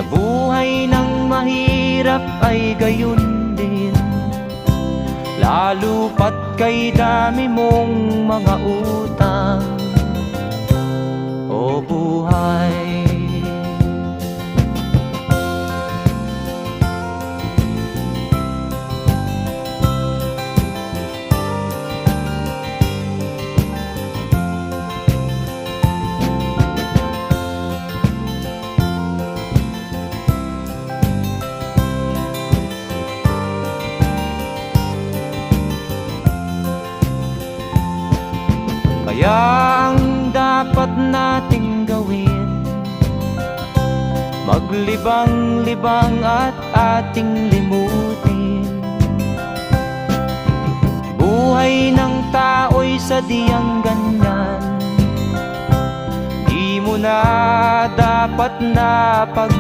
Sa buhay ng mahirap ay gayon din, lalo pat kay dami mong mga utang. O buhay, kaya ang dapat nating gawin, maglibang-libang at ating limutin. Buhay ng tao'y sadyang ganyan, di mo na dapat na